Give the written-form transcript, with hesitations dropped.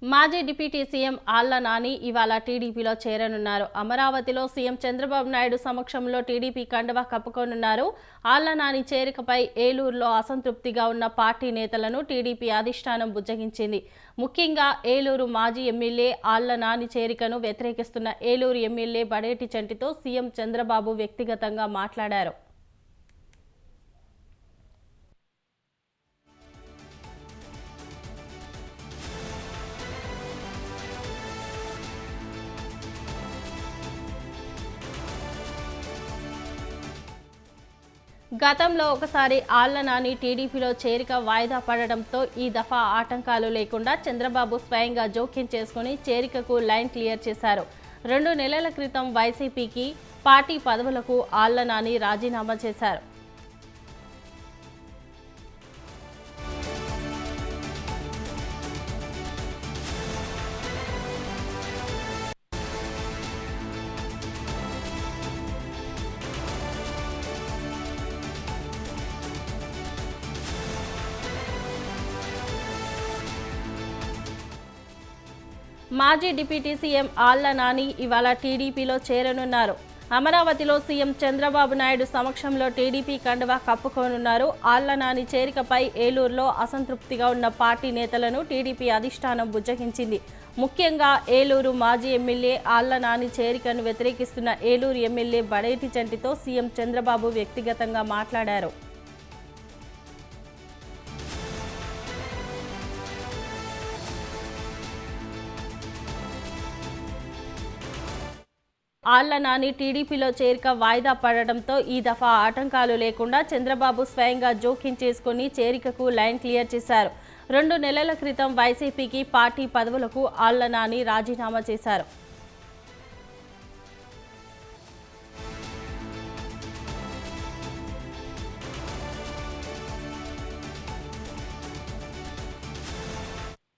మాజీ deputy CM Alla Nani ఇవాళ టీడీపీలో చేరనున్నారు. అమరావతిలో సీఎం చంద్రబాబు నాయుడు సమక్షంలో టీడీపీ కండువా కప్పుకోనున్నారు. ఆళ్ల నాని చేరికపై ఏలూరులో అసంతృప్తిగా ఉన్న పార్టీ నేతలను టీడీపీ అధిష్టానం బుజ్జగించింది. ముఖ్యంగా ఏలూరు మాజీ MLA Alla Nani చేరికను వ్యతిరేకిస్తున్న Eluru MLA Badeti చంటితో CM Chandrababu వ్యక్తిగతంగా మాట్లాడారు. గతంలో ఒకసారి ఆళ్ల నాని టీడీపీలో చేరిక వాయిదా పడడంతో ఈ దఫా ఆటంకాలు లేకుండా చంద్రబాబు స్వయంగా జోక్యం చేసుకుని చేరికకు లైన్ క్లియర్ చేశారు. 2 నెలల క్రితం వైసీపీకి పార్టీ పదవులకు ఆళ్ల నాని రాజీనామా చేశారు. మాజీ డిప్యూటీ సీఎం ఆళ్ల నాని ఇవాళ టీడీపీలో చేరనున్నారు. అమరావతిలో సీఎం చంద్రబాబు నాయుడు సమక్షంలో టీడీపీ కండువా కప్పుకోనున్నారు. ఆళ్ల నాని చేరికపై ఏలూరులో అసంతృప్తిగా ఉన్న పార్టీ నేతలను టీడీపీ అధిష్టానం బుజ్జగించింది. ముఖ్యంగా ఏలూరు మాజీ MLA Alla Nani చేరికను వ్యతిరేకిస్తున్న Eluru MLA Badeti చంటితో CM Chandrababu వ్యక్తిగతంగా మాట్లాడారు. ఆళ్ల నాని టీడీపీలో చేరిక వాయిదా పడడంతో ఈ దఫా ఆటంకాలు లేకుండా చంద్రబాబు స్వయంగా జోక్యం చేసుకుని చేరికకు లైన్ క్లియర్ చేశారు. 2 నెలల క్రితం వైసీపీకి పార్టీ పదవులకు ఆళ్ల నాని రాజీనామా చేశారు.